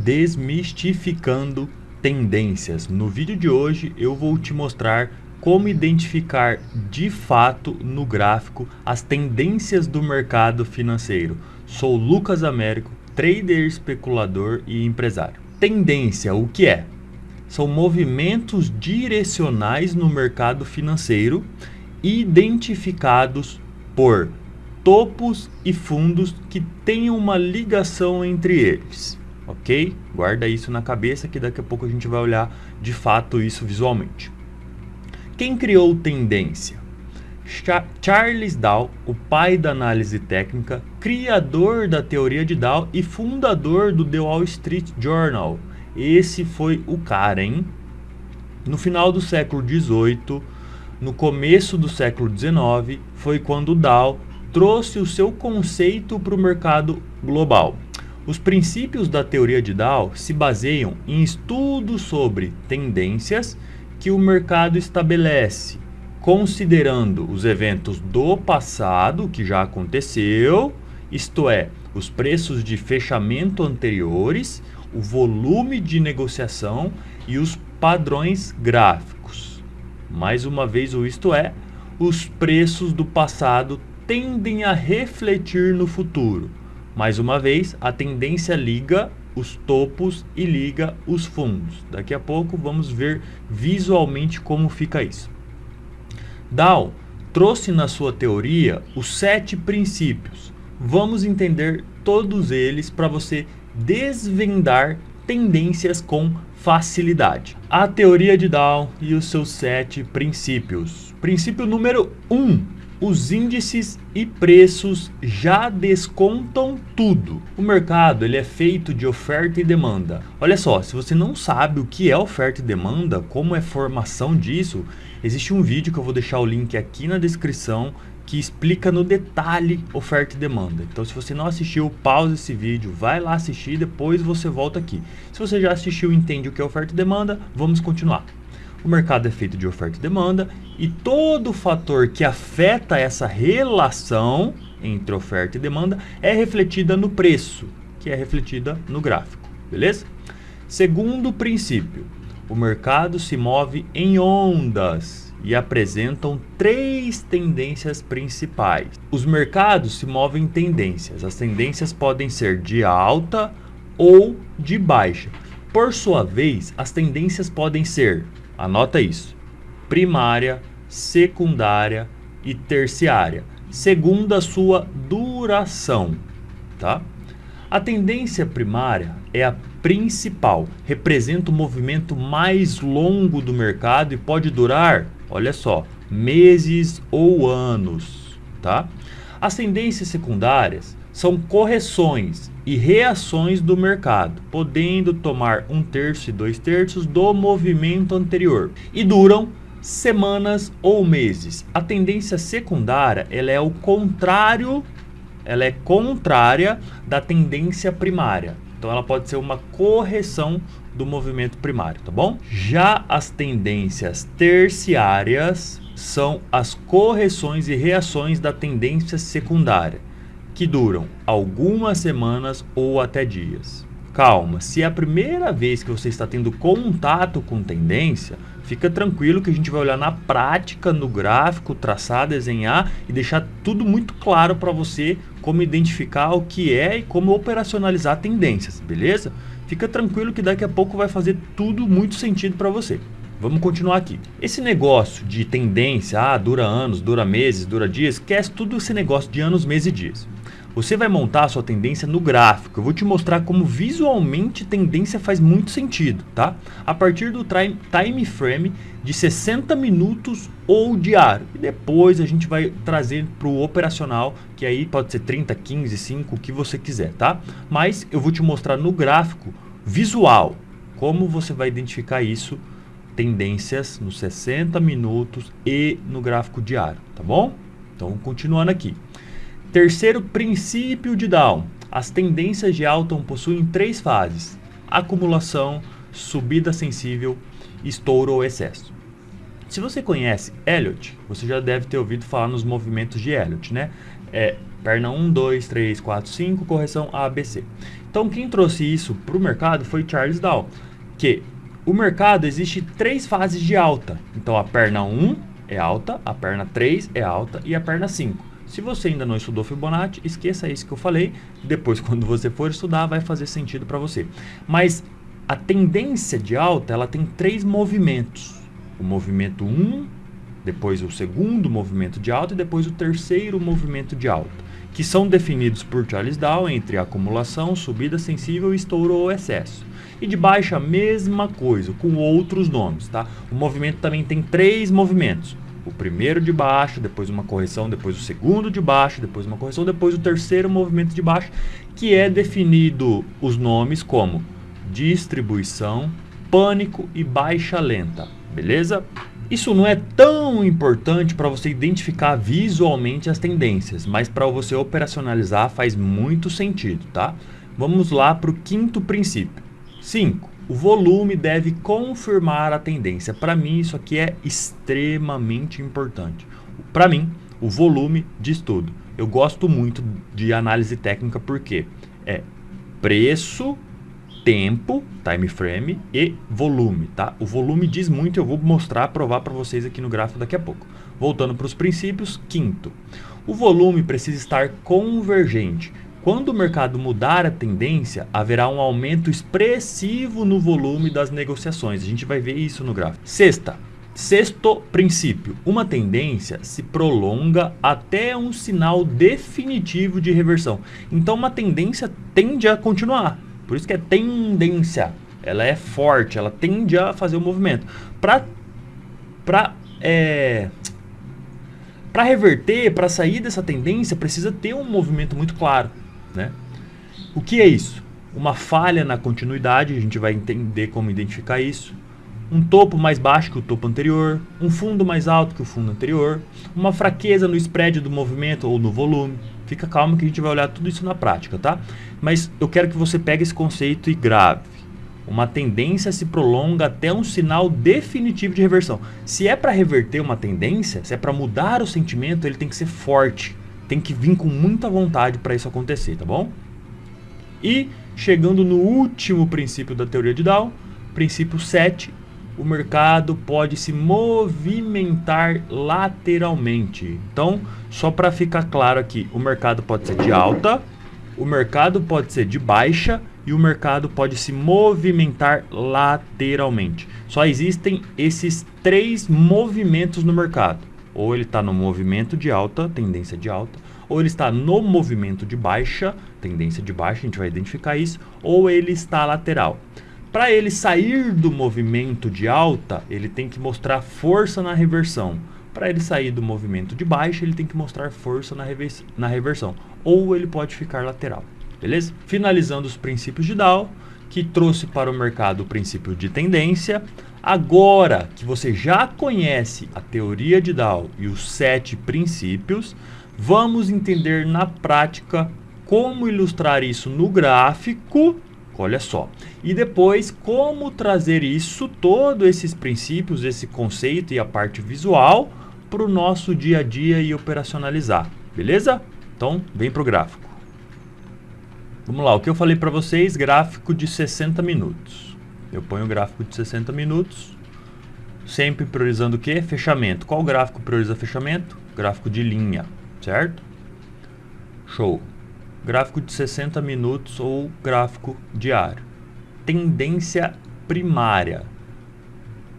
Desmistificando tendências. No vídeo de hoje eu vou te mostrar como identificar de fato no gráfico as tendências do mercado financeiro. Sou Lucas Américo, trader, especulador e empresário. Tendência, o que é? São movimentos direcionais no mercado financeiro identificados por topos e fundos que tenham uma ligação entre eles. Ok? Guarda isso na cabeça que daqui a pouco a gente vai olhar de fato isso visualmente. Quem criou tendência? Charles Dow, o pai da análise técnica, criador da teoria de Dow e fundador do The Wall Street Journal. Esse foi o cara, hein? No final do século XVIII, no começo do século XIX, foi quando Dow trouxe o seu conceito para o mercado global. Os princípios da teoria de Dow se baseiam em estudos sobre tendências que o mercado estabelece, considerando os eventos do passado que já aconteceu, isto é, os preços de fechamento anteriores, o volume de negociação e os padrões gráficos. Mais uma vez, o isto é, os preços do passado tendem a refletir no futuro. Mais uma vez, a tendência liga os topos e liga os fundos. Daqui a pouco vamos ver visualmente como fica isso. Dow trouxe na sua teoria os 7 princípios. Vamos entender todos eles para você desvendar tendências com facilidade. A teoria de Dow e os seus 7 princípios. Princípio número 1. Os índices e preços já descontam tudo. O mercado ele é feito de oferta e demanda. Olha só, se você não sabe o que é oferta e demanda, como é formação disso, existe um vídeo que eu vou deixar o link aqui na descrição que explica no detalhe oferta e demanda. Então se você não assistiu, pausa esse vídeo, vai lá assistir, depois você volta aqui. Se você já assistiu e entende o que é oferta e demanda, vamos continuar. O mercado é feito de oferta e demanda e todo fator que afeta essa relação entre oferta e demanda é refletida no preço, que é refletida no gráfico, beleza? Segundo princípio, o mercado se move em ondas e apresentam 3 tendências principais. Os mercados se movem em tendências. As tendências podem ser de alta ou de baixa. Por sua vez, as tendências podem ser, anota isso, primária, secundária e terciária, segundo a sua duração, tá? A tendência primária é a principal, representa o movimento mais longo do mercado e pode durar, olha só, meses ou anos, tá? As tendências secundárias são correções e reações do mercado, podendo tomar 1/3 e 2/3 do movimento anterior e duram semanas ou meses. A tendência secundária ela é o contrário, ela é contrária da tendência primária. Então ela pode ser uma correção do movimento primário, tá bom? Já as tendências terciárias são as correções e reações da tendência secundária, que duram algumas semanas ou até dias. Calma, se é a primeira vez que você está tendo contato com tendência, fica tranquilo que a gente vai olhar na prática, no gráfico, traçar, desenhar e deixar tudo muito claro para você como identificar o que é e como operacionalizar tendências, beleza? Fica tranquilo que daqui a pouco vai fazer tudo muito sentido para você. Vamos continuar aqui. Esse negócio de tendência, dura anos, dura meses, dura dias, esquece tudo esse negócio de anos, meses e dias. Você vai montar a sua tendência no gráfico. Eu vou te mostrar como visualmente tendência faz muito sentido, tá? A partir do time frame de 60 minutos ou diário. E depois a gente vai trazer para o operacional, que aí pode ser 30, 15, 5, o que você quiser, tá? Mas eu vou te mostrar no gráfico visual como você vai identificar isso, tendências nos 60 minutos e no gráfico diário, tá bom? Então, continuando aqui. Terceiro princípio de Dow. As tendências de alta possuem 3 fases: acumulação, subida sensível, estouro ou excesso. Se você conhece Elliott, você já deve ter ouvido falar nos movimentos de Elliott, né? Perna 1, 2, 3, 4, 5, correção A, B, C. Então quem trouxe isso para o mercado foi Charles Dow, que o mercado existe 3 fases de alta. Então a perna 1 é alta, a perna 3 é alta e a perna 5. Se você ainda não estudou Fibonacci, esqueça isso que eu falei. Depois, quando você for estudar, vai fazer sentido para você. Mas a tendência de alta, ela tem 3 movimentos. O movimento 1, depois o segundo movimento de alta e depois o terceiro movimento de alta, que são definidos por Charles Dow entre acumulação, subida sensível, estouro ou excesso. E de baixa, a mesma coisa, com outros nomes, tá? O movimento também tem 3 movimentos. O primeiro de baixo, depois uma correção, depois o segundo de baixo, depois uma correção, depois o terceiro movimento de baixo, que é definido os nomes como distribuição, pânico e baixa lenta, beleza? Isso não é tão importante para você identificar visualmente as tendências, mas para você operacionalizar faz muito sentido, tá? Vamos lá para o 5º princípio. 5. O volume deve confirmar a tendência. Para mim, isso aqui é extremamente importante. Para mim, o volume diz tudo. Eu gosto muito de análise técnica porque é preço, tempo, time frame e volume, tá? O volume diz muito, eu vou mostrar, provar para vocês aqui no gráfico daqui a pouco. Voltando para os princípios, 5º. O volume precisa estar convergente. Quando o mercado mudar a tendência, haverá um aumento expressivo no volume das negociações. A gente vai ver isso no gráfico. 6º princípio. Uma tendência se prolonga até um sinal definitivo de reversão. Então, uma tendência tende a continuar. Por isso que é tendência. Ela é forte, ela tende a fazer o movimento. Para reverter, para sair dessa tendência, precisa ter um movimento muito claro, né? O que é isso? Uma falha na continuidade, a gente vai entender como identificar isso. Um topo mais baixo que o topo anterior, um fundo mais alto que o fundo anterior, uma fraqueza no spread do movimento ou no volume. Fica calmo que a gente vai olhar tudo isso na prática, tá? Mas eu quero que você pegue esse conceito e grave. Uma tendência se prolonga até um sinal definitivo de reversão. Se é para reverter uma tendência, se é para mudar o sentimento, ele tem que ser forte. Tem que vir com muita vontade para isso acontecer, tá bom? E chegando no último princípio da teoria de Dow, princípio 7, o mercado pode se movimentar lateralmente. Então, só para ficar claro aqui, o mercado pode ser de alta, o mercado pode ser de baixa e o mercado pode se movimentar lateralmente. Só existem esses 3 movimentos no mercado. Ou ele está no movimento de alta, tendência de alta, ou ele está no movimento de baixa, tendência de baixa, a gente vai identificar isso, ou ele está lateral. Para ele sair do movimento de alta, ele tem que mostrar força na reversão. Para ele sair do movimento de baixa, ele tem que mostrar força na reversão. Ou ele pode ficar lateral, beleza? Finalizando os princípios de Dow, que trouxe para o mercado o princípio de tendência. Agora que você já conhece a teoria de Dow e os 7 princípios, vamos entender na prática como ilustrar isso no gráfico. Olha só. E depois, como trazer isso, todos esses princípios, esse conceito e a parte visual para o nosso dia a dia e operacionalizar. Beleza? Então, vem para o gráfico. Vamos lá, o que eu falei para vocês, gráfico de 60 minutos. Eu ponho o gráfico de 60 minutos, sempre priorizando o quê? Fechamento. Qual gráfico prioriza fechamento? Gráfico de linha, certo? Show. Gráfico de 60 minutos ou gráfico diário. Tendência primária.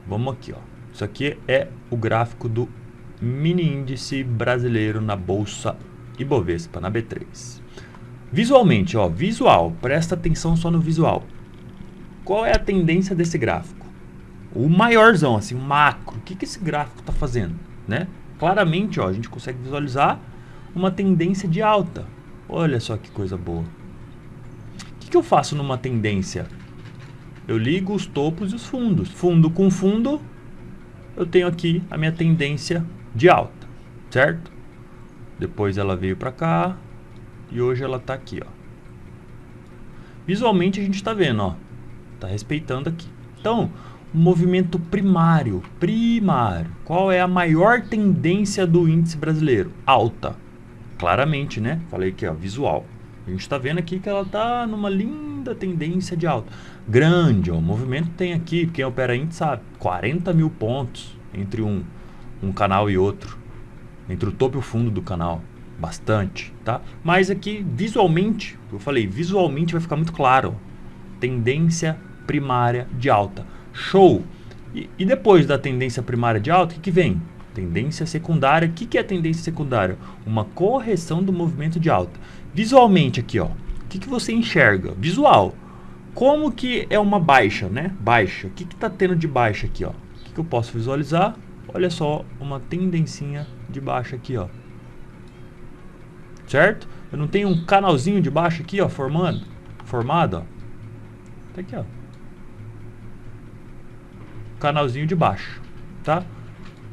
Vamos aqui, ó. Isso aqui é o gráfico do mini índice brasileiro na Bolsa Ibovespa, na B3. Visualmente, ó, visual, presta atenção só no visual. Qual é a tendência desse gráfico? O maiorzão, assim, o macro. O que esse gráfico está fazendo, né? Claramente, ó, a gente consegue visualizar uma tendência de alta. Olha só que coisa boa. O que eu faço numa tendência? Eu ligo os topos e os fundos. Fundo com fundo, eu tenho aqui a minha tendência de alta, certo? Depois ela veio para cá e hoje ela está aqui, ó. Visualmente a gente está vendo, ó. Está respeitando aqui. Então, o movimento primário. Qual é a maior tendência do índice brasileiro? Alta. Claramente, né? Falei aqui, ó, visual. A gente está vendo aqui que ela está numa linda tendência de alta. Grande, ó, o movimento tem aqui, quem opera índice sabe, 40 mil pontos entre um canal e outro. Entre o topo e o fundo do canal. Bastante, tá? Mas aqui, visualmente, eu falei, visualmente vai ficar muito claro. Tendência primária de alta. Show! E depois da tendência primária de alta, o que vem? Tendência secundária. O que é tendência secundária? Uma correção do movimento de alta. Visualmente aqui, ó. O que você enxerga? Visual. Como que é uma baixa, né? Baixa. O que está tendo de baixa aqui, ó? O que eu posso visualizar? Olha só, uma tendencinha de baixa aqui, ó. Certo? Eu não tenho um canalzinho de baixa aqui, ó, formado, ó. Tá aqui, ó. Canalzinho de baixo, tá?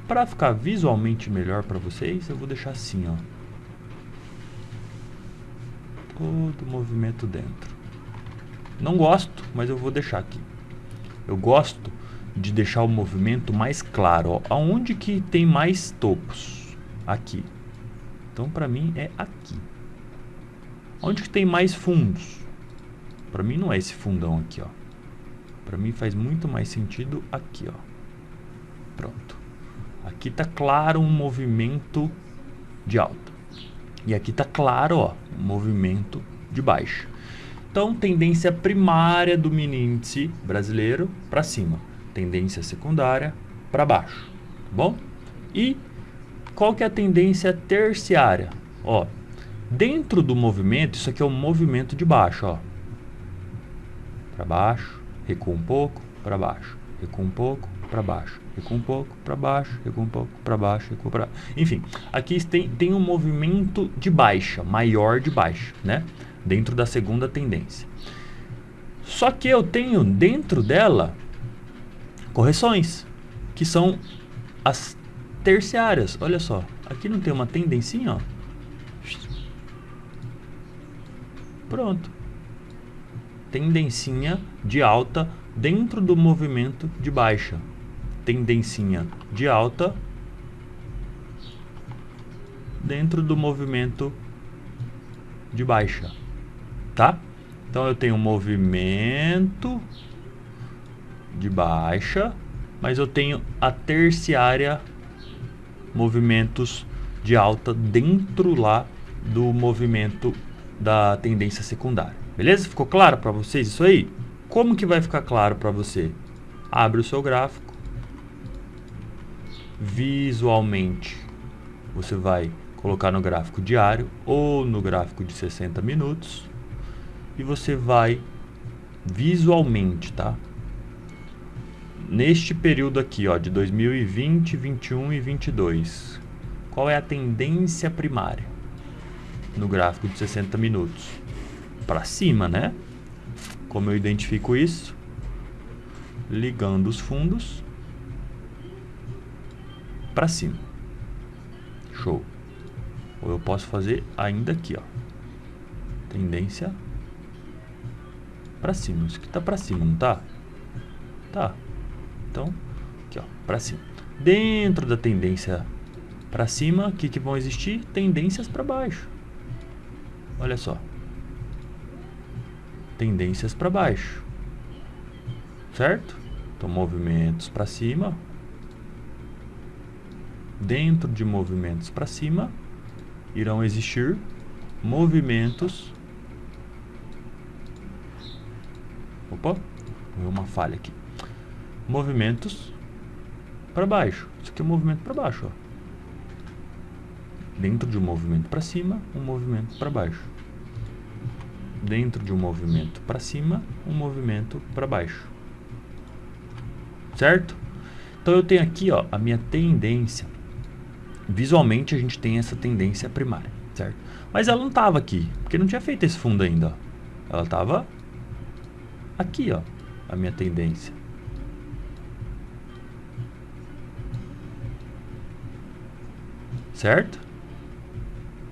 Para ficar visualmente melhor para vocês, eu vou deixar assim, ó. Todo o movimento dentro. Não gosto, mas eu vou deixar aqui. Eu gosto de deixar o movimento mais claro, ó. Aonde que tem mais topos? Aqui. Então, para mim, é aqui. Onde que tem mais fundos? Para mim, não é esse fundão aqui, ó. Para mim, faz muito mais sentido aqui, ó. Pronto. Aqui tá claro um movimento de alta. E aqui tá claro, ó, um movimento de baixa. Então, tendência primária do mini índice brasileiro para cima. Tendência secundária para baixo. Tá bom? E qual que é a tendência terciária? Ó, dentro do movimento, isso aqui é um movimento de baixo, ó. Para baixo, recua um pouco, para baixo, recua um pouco, para baixo, recua um pouco, para baixo, recua um pouco, para baixo, recua para baixo. Enfim, aqui tem um movimento de baixa, maior de baixa, né? Dentro da segunda tendência. Só que eu tenho dentro dela correções, que são as terciárias. Olha só, aqui não tem uma tendencinha, ó. Pronto. Tendencinha de alta dentro do movimento de baixa. Tendencinha de alta dentro do movimento de baixa, tá? Então eu tenho um movimento de baixa, mas eu tenho a terciária, movimentos de alta dentro lá do movimento da tendência secundária. Beleza? Ficou claro para vocês isso aí? Como que vai ficar claro para você? Abre o seu gráfico. Visualmente, você vai colocar no gráfico diário ou no gráfico de 60 minutos. E você vai visualmente, tá? Neste período aqui, ó, de 2020, 21 e 22. Qual é a tendência primária? No gráfico de 60 minutos. Para cima, né? Como eu identifico isso? Ligando os fundos para cima. Show. Ou eu posso fazer ainda aqui, ó. Tendência para cima. Isso aqui tá para cima, não tá? Tá. Então, aqui, ó, para cima. Dentro da tendência para cima, o que vão existir? Tendências para baixo. Olha só. Tendências para baixo. Certo? Então, movimentos para cima. Dentro de movimentos para cima, irão existir movimentos. Opa, deu uma falha aqui. Movimentos para baixo. Isso aqui é um movimento para baixo, ó. Dentro de um movimento para cima, um movimento para baixo. Dentro de um movimento para cima, um movimento para baixo. Certo? Então eu tenho aqui, ó, a minha tendência. Visualmente a gente tem essa tendência primária, certo? Mas ela não estava aqui, porque não tinha feito esse fundo ainda, ó. Ela estava aqui, ó, a minha tendência. Certo?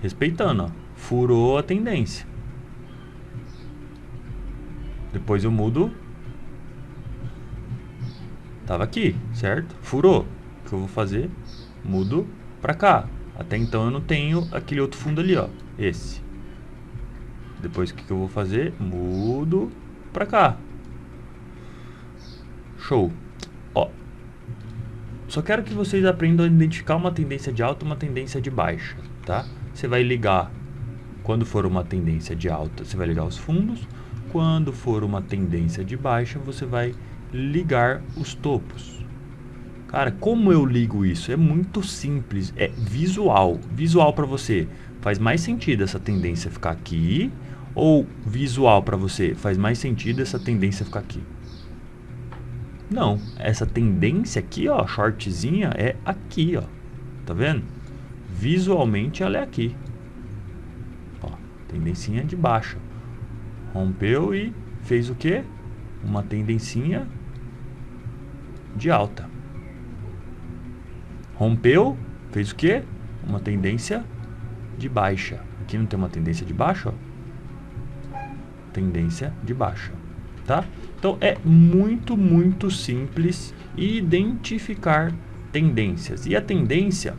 Respeitando, ó. Furou a tendência. Depois eu mudo. Tava aqui, certo? Furou. O que eu vou fazer? Mudo para cá. Até então eu não tenho aquele outro fundo ali, ó. Esse. Depois o que eu vou fazer? Mudo para cá. Show. Ó, só quero que vocês aprendam a identificar uma tendência de alta e uma tendência de baixa, tá? Você vai ligar, quando for uma tendência de alta, você vai ligar os fundos. Quando for uma tendência de baixa, você vai ligar os topos. Cara, como eu ligo isso? É muito simples, é visual. Visual para você, faz mais sentido essa tendência ficar aqui? Ou visual para você, faz mais sentido essa tendência ficar aqui? Não, essa tendência aqui, ó, shortzinha, é aqui, ó. Tá vendo? Visualmente ela é aqui. Ó, tendencinha de baixa. Rompeu e fez o quê? Uma tendencinha de alta. Rompeu, fez o quê? Uma tendência de baixa. Aqui não tem uma tendência de baixa, ó. Tendência de baixa, tá? Então é muito, muito simples identificar tendências. E a tendência,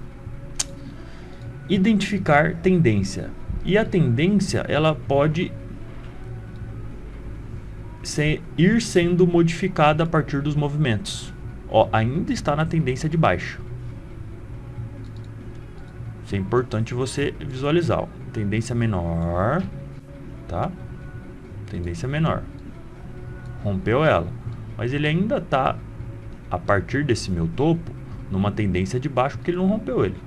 identificar tendência. E a tendência, ela pode ir sendo modificada a partir dos movimentos. Ó, ainda está na tendência de baixa. Isso é importante você visualizar, ó. Tendência menor, tá? Tendência menor. Rompeu ela, mas ele ainda está, a partir desse meu topo, numa tendência de baixo, porque ele não rompeu ele.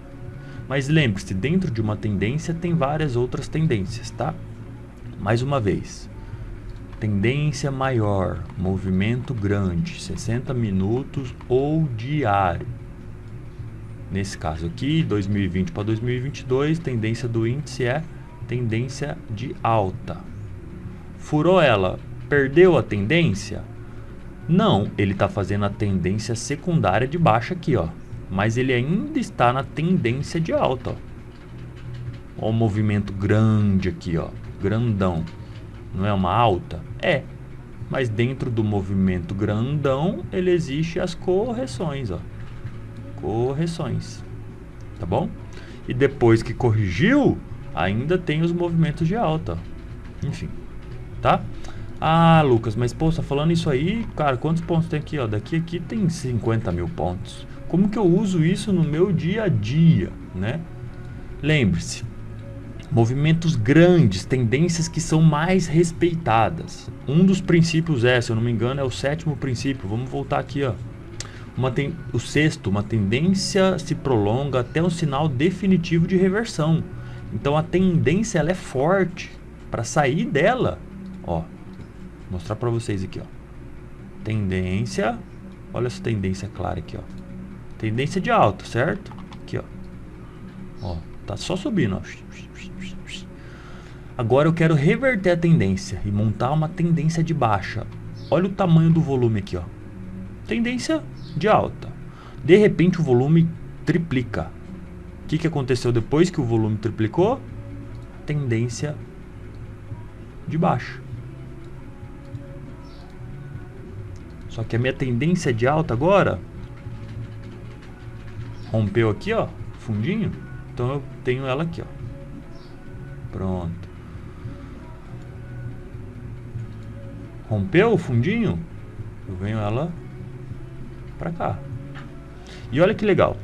Mas lembre-se, dentro de uma tendência tem várias outras tendências, tá? Mais uma vez, tendência maior, movimento grande, 60 minutos ou diário. Nesse caso aqui, 2020 para 2022, tendência do índice é tendência de alta. Furou ela, perdeu a tendência? Não, ele está fazendo a tendência secundária de baixa aqui, ó. Mas ele ainda está na tendência de alta, ó. Ó o movimento grande aqui, ó. Grandão. Não é uma alta? É. Mas dentro do movimento grandão, ele existe as correções, ó. Correções. Tá bom? E depois que corrigiu, ainda tem os movimentos de alta, ó. Enfim. Tá? Ah, Lucas, mas pô, tá falando isso aí, cara, quantos pontos tem aqui, ó? Daqui a aqui tem 50 mil pontos. Como que eu uso isso no meu dia a dia, né? Lembre-se, movimentos grandes, tendências que são mais respeitadas. Um dos princípios se eu não me engano, é o 7º princípio. Vamos voltar aqui, ó. O 6º, uma tendência se prolonga até um sinal definitivo de reversão. Então a tendência, ela é forte. Para sair dela, ó, mostrar para vocês aqui, ó. Tendência, olha essa tendência clara aqui, ó. Tendência de alta, certo? Aqui, ó. Ó, tá só subindo, ó. Agora eu quero reverter a tendência e montar uma tendência de baixa. Olha o tamanho do volume aqui, ó. Tendência de alta. De repente o volume triplica. O que aconteceu depois que o volume triplicou? Tendência de baixo. Só que a minha tendência de alta agora rompeu aqui, ó, fundinho. Então eu tenho ela aqui, ó. Pronto. Rompeu o fundinho, eu venho ela pra cá. E olha que legal.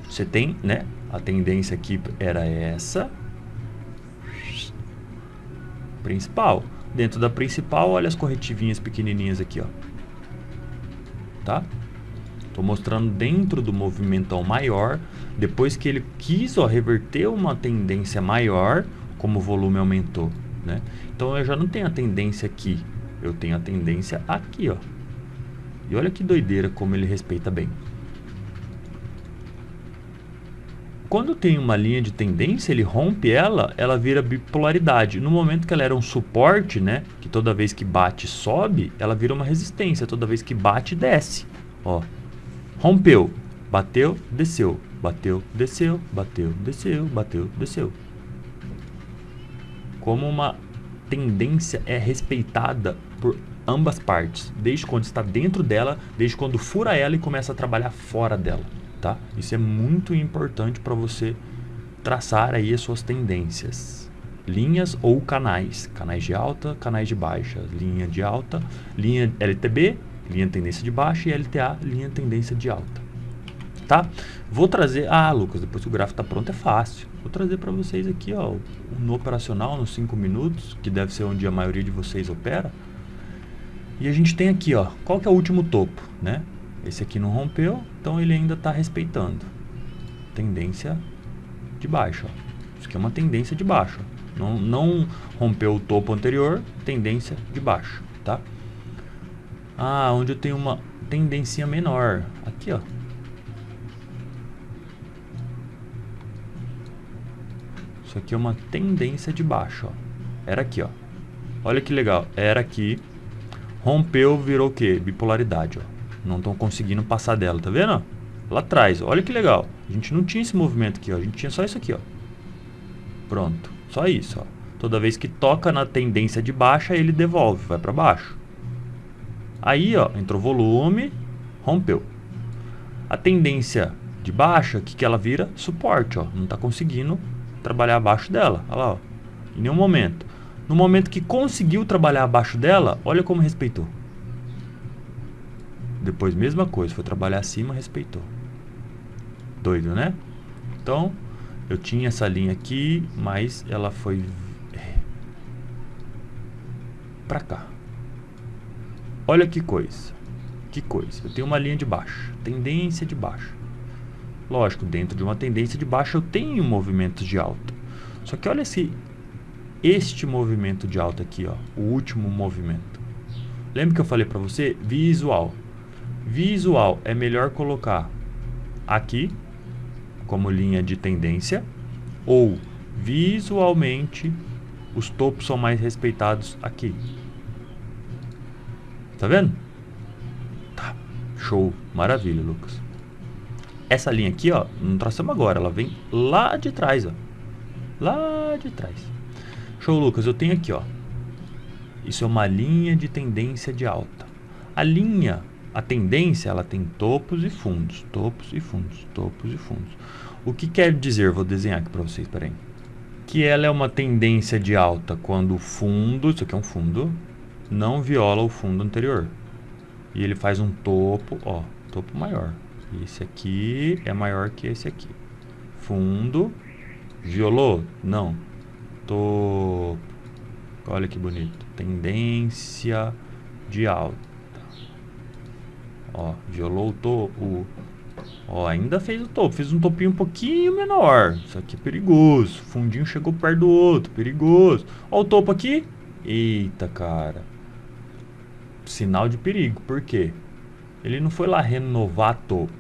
Você tem, né, a tendência aqui era essa. Principal. Dentro da principal, olha as corretivinhas pequenininhas aqui, ó. Tá? Tô mostrando dentro do movimentão maior, depois que ele quis, ó, reverter uma tendência maior, como o volume aumentou, né? Então eu já não tenho a tendência aqui, eu tenho a tendência aqui, ó. E olha que doideira como ele respeita bem. Quando tem uma linha de tendência, ele rompe ela, ela vira bipolaridade. No momento que ela era um suporte, né, que toda vez que bate sobe, ela vira uma resistência, toda vez que bate desce. Ó, rompeu, bateu, desceu, bateu, desceu, bateu, desceu, bateu, desceu. Como uma tendência é respeitada por ambas partes, desde quando está dentro dela, desde quando fura ela e começa a trabalhar fora dela. Tá? Isso é muito importante para você traçar aí as suas tendências. linhas ou canais. Canais de alta, canais de baixa. Linha de alta, linha LTB, linha tendência de baixa, e LTA, linha tendência de alta. Tá? Vou trazer... Ah, Lucas, depois que o gráfico está pronto é fácil. Vou trazer para vocês aqui, ó, no operacional, nos 5 minutos, que deve ser onde a maioria de vocês opera. E a gente tem aqui, ó, qual que é o último topo, né? Esse aqui não rompeu, então ele ainda está respeitando. Tendência de baixa, ó. Isso aqui é uma tendência de baixa. Não rompeu o topo anterior, tendência de baixa, tá? Ah, onde eu tenho uma tendência menor. Aqui, ó. Isso aqui é uma tendência de baixa, ó. Era aqui, ó. Olha que legal. Era aqui. Rompeu, virou o quê? Bipolaridade, ó. Não estão conseguindo passar dela, tá vendo? Ó? Lá atrás, olha que legal. A gente não tinha esse movimento aqui, ó. A gente tinha só isso aqui, ó. Pronto. Só isso, ó. Toda vez que toca na tendência de baixa, ele devolve, vai para baixo. Aí, ó, entrou volume, rompeu. A tendência de baixa, o que que ela vira? Suporte, ó. Não tá conseguindo trabalhar abaixo dela. Olha lá, ó. Em nenhum momento. No momento que conseguiu trabalhar abaixo dela, olha como respeitou. Depois, mesma coisa, foi trabalhar acima, respeitou. Doido, né? Então, eu tinha essa linha aqui, mas ela foi pra cá. Olha que coisa. Que coisa. Eu tenho uma linha de baixa, tendência de baixa. Lógico, dentro de uma tendência de baixa eu tenho movimentos de alta. Só que olha este movimento de alta aqui, ó, o último movimento. Lembra que eu falei para você? Visual. Visual é melhor colocar aqui como linha de tendência, ou visualmente os topos são mais respeitados aqui. Tá vendo? Tá. Show. Maravilha, Lucas. Essa linha aqui, ó, não traçamos agora, ela vem lá de trás, ó. Lá de trás. Show, Lucas. Eu tenho aqui, ó. Isso é uma linha de tendência de alta. A tendência, ela tem topos e fundos, topos e fundos, topos e fundos. O que quer dizer? Vou desenhar aqui para vocês, peraí. Que ela é uma tendência de alta quando o fundo, isso aqui é um fundo, não viola o fundo anterior. E ele faz um topo, ó, topo maior. Esse aqui é maior que esse aqui. Fundo, violou? Não. Topo. Olha que bonito. Tendência de alta. Ó, violou o topo. Ó, ainda fez o topo. Fez um topinho um pouquinho menor. Isso aqui é perigoso. Fundinho chegou perto do outro. Perigoso. Ó o topo aqui. Eita, cara. Sinal de perigo. Por quê? Ele não foi lá renovar topo.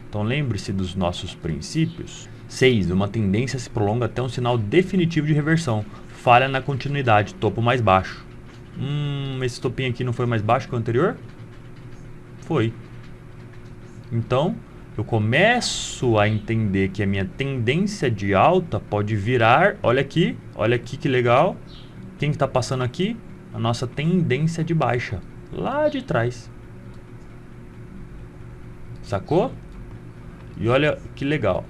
Então lembre-se dos nossos princípios. 6. Uma tendência se prolonga até um sinal definitivo de reversão. Falha na continuidade. Topo mais baixo. Esse topinho aqui não foi mais baixo que o anterior? Foi. Então, eu começo a entender que a minha tendência de alta pode virar... Olha aqui que legal. Quem que tá passando aqui? A nossa tendência de baixa. Lá de trás. Sacou? E olha que legal.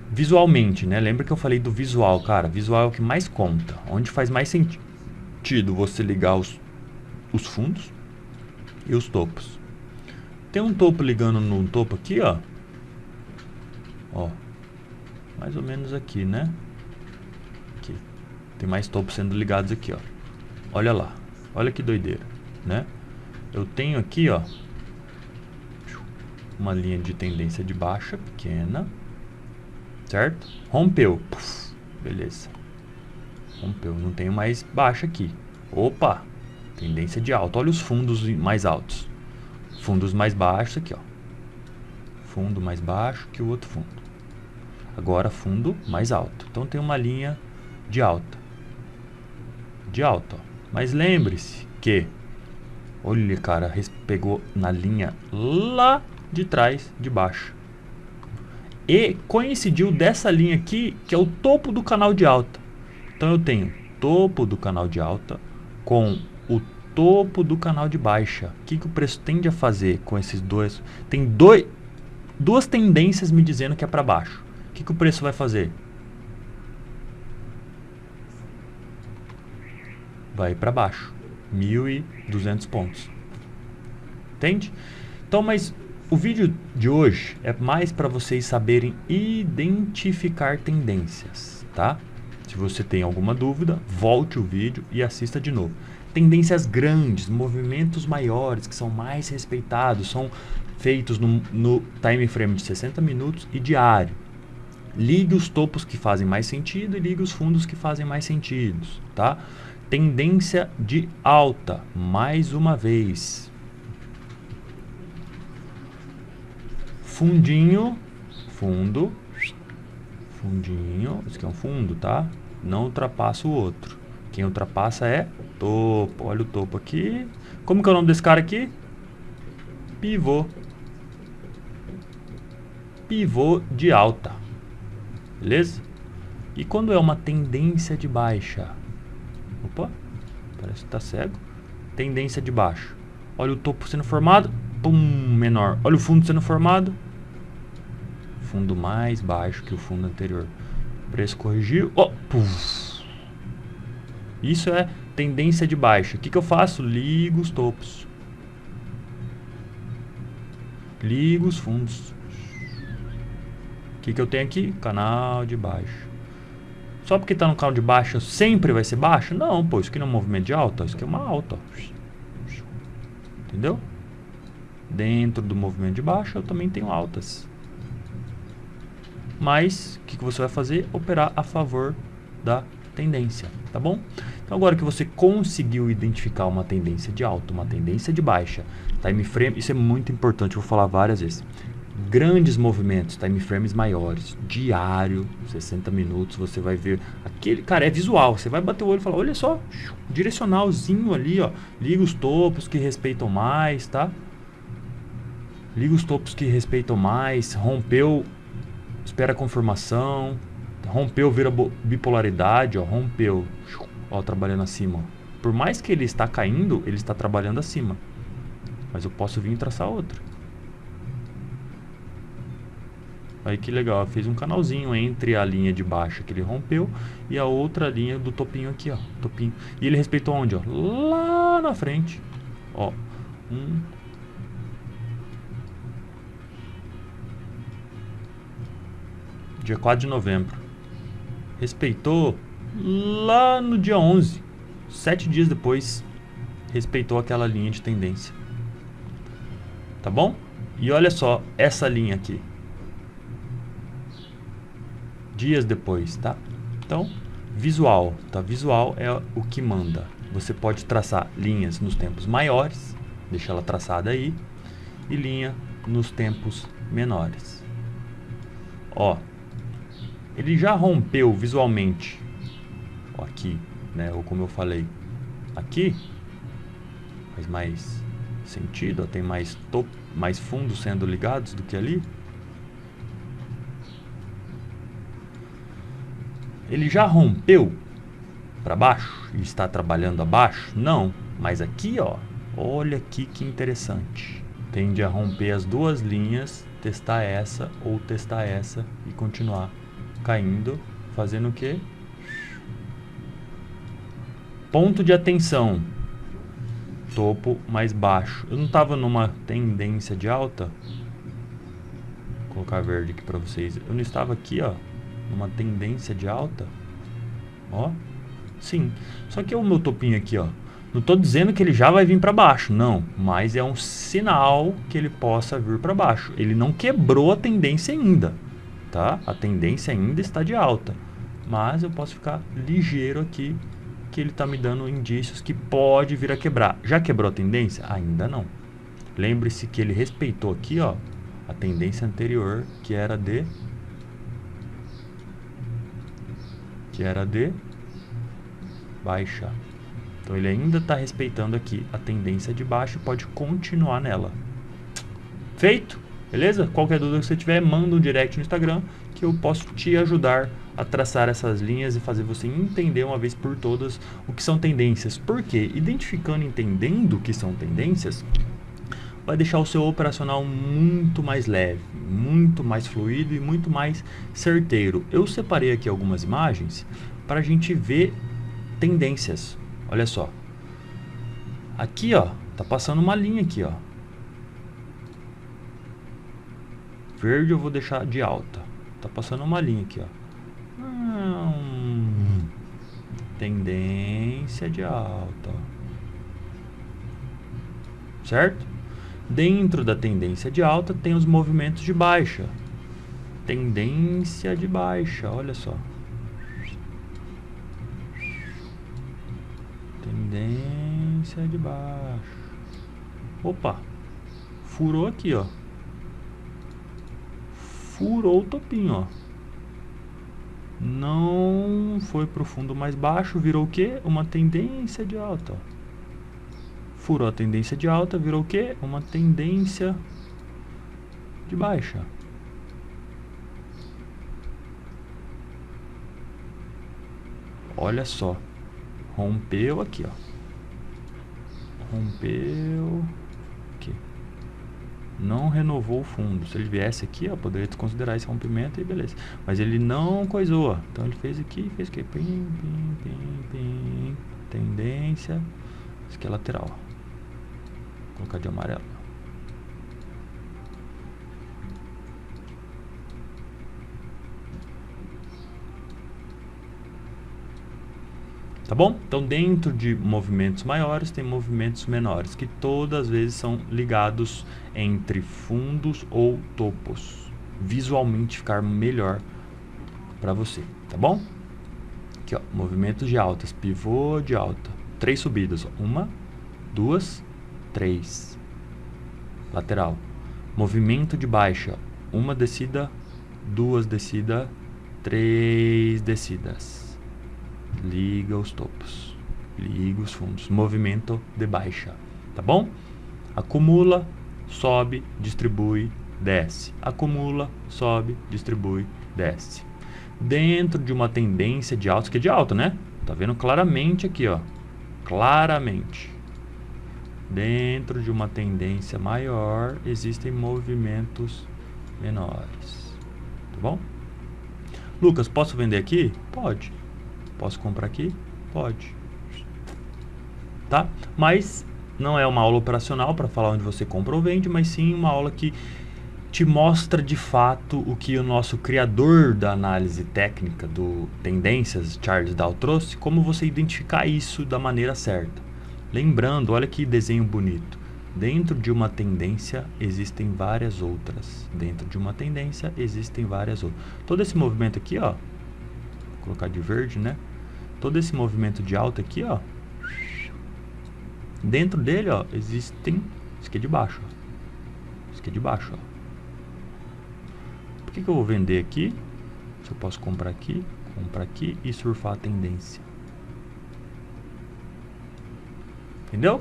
Visualmente, né? Lembra que eu falei do visual, cara? Visual é o que mais conta. Onde faz mais sentido você ligar os fundos e os topos. Tem um topo ligando num topo aqui, ó. Ó. Mais ou menos aqui, né? Aqui. Tem mais topos sendo ligados aqui, ó. Olha lá. Olha que doideira, né? Eu tenho aqui, ó, uma linha de tendência de baixa pequena, certo? Rompeu. Puf, beleza. Rompeu. Não tenho mais baixa aqui. Opa! Tendência de alta. Olha os fundos mais altos. Fundos mais baixos aqui, ó. Fundo mais baixo que o outro fundo. Agora fundo mais alto. Então tem uma linha de alta. De alta, ó. Mas lembre-se que... Olha, cara, pegou na linha lá de trás, de baixo. E coincidiu dessa linha aqui, que é o topo do canal de alta. Então eu tenho topo do canal de alta com o topo do canal de baixa. O que o preço tende a fazer com esses dois? Tem duas tendências me dizendo que é para baixo. O que o preço vai fazer? vai para baixo, 1.200 pontos. Entende? Então, mas o vídeo de hoje é mais para vocês saberem identificar tendências, tá? Se você tem alguma dúvida, volte o vídeo e assista de novo. Tendências grandes, movimentos maiores, que são mais respeitados, são feitos no time frame de 60 minutos e diário. Ligue os topos que fazem mais sentido e ligue os fundos que fazem mais sentido, tá? Tendência de alta, mais uma vez. Fundinho, fundo, fundinho, isso aqui é um fundo, tá? Não ultrapassa o outro. Quem ultrapassa é topo. Olha o topo aqui. Como que é o nome desse cara aqui? Pivô. Pivô de alta. Beleza? E quando é uma tendência de baixa? Opa, parece que tá cego. Tendência de baixa. Olha o topo sendo formado. Pum, menor. Olha o fundo sendo formado. Fundo mais baixo que o fundo anterior. Preço corrigiu. Oh, puf. Isso é tendência de baixa. O que eu faço? Ligo os topos. Ligo os fundos. O que eu tenho aqui? Canal de baixo. Só porque está no canal de baixa sempre vai ser baixo? Não, pô. Isso aqui não é um movimento de alta. Isso aqui é uma alta. Entendeu? Dentro do movimento de baixa eu também tenho altas. Mas o que você vai fazer? Operar a favor da tendência, tá bom? Então agora que você conseguiu identificar uma tendência de alta, uma tendência de baixa, time frame, isso é muito importante, eu vou falar várias vezes. Grandes movimentos, time frames maiores, diário, 60 minutos, você vai ver aquele, cara, é visual, você vai bater o olho e falar, olha só, direcionalzinho ali, ó, liga os topos que respeitam mais, tá? Liga os topos que respeitam mais, rompeu, espera a confirmação, rompeu, vira bipolaridade, ó, rompeu, ó, trabalhando acima, ó. Por mais que ele está caindo, ele está trabalhando acima, mas eu posso vir e traçar outra. Aí que legal, fez um canalzinho entre a linha de baixa que ele rompeu e a outra linha do topinho aqui, ó, topinho. E ele respeitou onde, ó? Lá na frente, ó, dia 4 de novembro. Respeitou lá no dia 11. 7 dias depois, respeitou aquela linha de tendência. Tá bom? E olha só essa linha aqui. Dias depois, tá? Então, visual, tá? Visual é o que manda. Você pode traçar linhas nos tempos maiores, deixa ela traçada aí, e linha nos tempos menores. Ó, ele já rompeu visualmente, ó, aqui, né? Ou como eu falei, aqui faz mais sentido, ó, tem mais topo, mais fundos sendo ligados do que ali. Ele já rompeu para baixo e está trabalhando abaixo? Não, mas aqui, ó, olha aqui que interessante. Tende a romper as duas linhas, testar essa ou testar essa e continuar caindo, fazendo o quê? Ponto de atenção. Topo mais baixo. Eu não estava numa tendência de alta? Vou colocar verde aqui para vocês. Eu não estava aqui, ó, numa tendência de alta? Ó, sim. Só que é o meu topinho aqui, ó. Não estou dizendo que ele já vai vir para baixo, não. Mas é um sinal que ele possa vir para baixo. Ele não quebrou a tendência ainda, tá? A tendência ainda está de alta. Mas eu posso ficar ligeiro aqui, que ele está me dando indícios que pode vir a quebrar. Já quebrou a tendência? Ainda não. Lembre-se que ele respeitou aqui, ó, a tendência anterior, que era de baixa. Então ele ainda está respeitando aqui a tendência de baixa e pode continuar nela. Feito? Beleza? Qualquer dúvida que você tiver, manda um direct no Instagram que eu posso te ajudar a traçar essas linhas e fazer você entender uma vez por todas o que são tendências. Porque identificando e entendendo o que são tendências, vai deixar o seu operacional muito mais leve, muito mais fluido e muito mais certeiro. Eu separei aqui algumas imagens para a gente ver tendências. olha só. Aqui, ó, tá passando uma linha aqui, ó. Verde eu vou deixar de alta. Tá passando uma linha aqui, ó. Tendência de alta, ó. Certo? Dentro da tendência de alta tem os movimentos de baixa. Tendência de baixa, olha só. Tendência de baixa. Opa, furou aqui, ó. Furou o topinho, ó. Não foi pro fundo mais baixo, virou o quê? Uma tendência de alta, ó. Furou a tendência de alta, virou o quê? Uma tendência de baixa. Olha só. Rompeu aqui, ó. Rompeu aqui. Não renovou o fundo. Se ele viesse aqui, ó, poderia considerar esse rompimento e beleza. Mas ele não coisou, ó. Então ele fez aqui, fez aqui. Pim, pim, pim, pim. Tendência. Isso aqui é lateral, ó. Vou colocar de amarelo. Tá bom? Então, dentro de movimentos maiores, tem movimentos menores, que todas as vezes são ligados entre fundos ou topos. Visualmente ficar melhor para você, tá bom? Aqui, ó, movimentos de altas, pivô de alta, 3 subidas, ó. 1, 2, 3. Lateral. Movimento de baixa, 1 descida, 2 descida, 3 descidas. Liga os topos, liga os fundos, movimento de baixa, tá bom? Acumula, sobe, distribui, desce. Acumula, sobe, distribui, desce. Dentro de uma tendência de alta, que é de alta, né? Tá vendo claramente aqui, ó. Claramente. Dentro de uma tendência maior, existem movimentos menores, tá bom? Lucas, posso vender aqui? Pode. Posso comprar aqui? Pode. Tá? Mas não é uma aula operacional para falar onde você compra ou vende, mas sim uma aula que te mostra de fato o que o nosso criador da análise técnica do Tendências, Charles Dow, trouxe, como você identificar isso da maneira certa. Lembrando, olha que desenho bonito. Dentro de uma tendência existem várias outras. Dentro de uma tendência existem várias outras. Todo esse movimento aqui, ó, vou colocar de verde, né? Todo esse movimento de alta aqui, ó, dentro dele, ó, existem... Isso aqui é de baixo, ó. Isso aqui é de baixo, ó. Por que eu vou vender aqui? Se eu posso comprar aqui e surfar a tendência. Entendeu?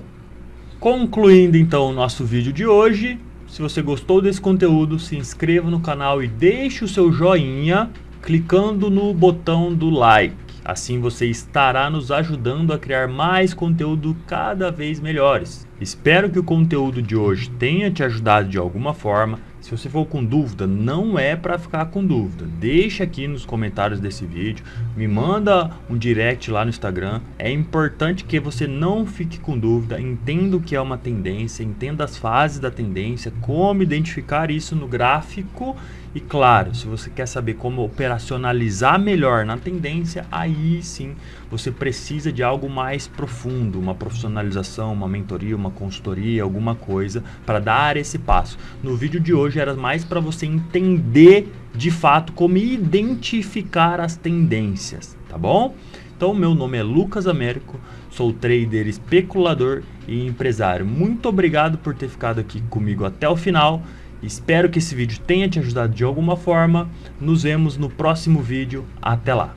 Concluindo então o nosso vídeo de hoje. Se você gostou desse conteúdo, se inscreva no canal e deixe o seu joinha clicando no botão do like. Assim você estará nos ajudando a criar mais conteúdo cada vez melhores. Espero que o conteúdo de hoje tenha te ajudado de alguma forma. Se você for com dúvida, não é para ficar com dúvida. Deixa aqui nos comentários desse vídeo, me manda um direct lá no Instagram. É importante que você não fique com dúvida, entenda o que é uma tendência, entenda as fases da tendência, como identificar isso no gráfico. E claro, se você quer saber como operacionalizar melhor na tendência, aí sim você precisa de algo mais profundo, uma profissionalização, uma mentoria, uma consultoria, alguma coisa para dar esse passo. No vídeo de hoje era mais para você entender de fato como identificar as tendências, tá bom? Então, meu nome é Lucas Américo, sou trader, especulador e empresário. Muito obrigado por ter ficado aqui comigo até o final. Espero que esse vídeo tenha te ajudado de alguma forma. Nos vemos no próximo vídeo. Até lá!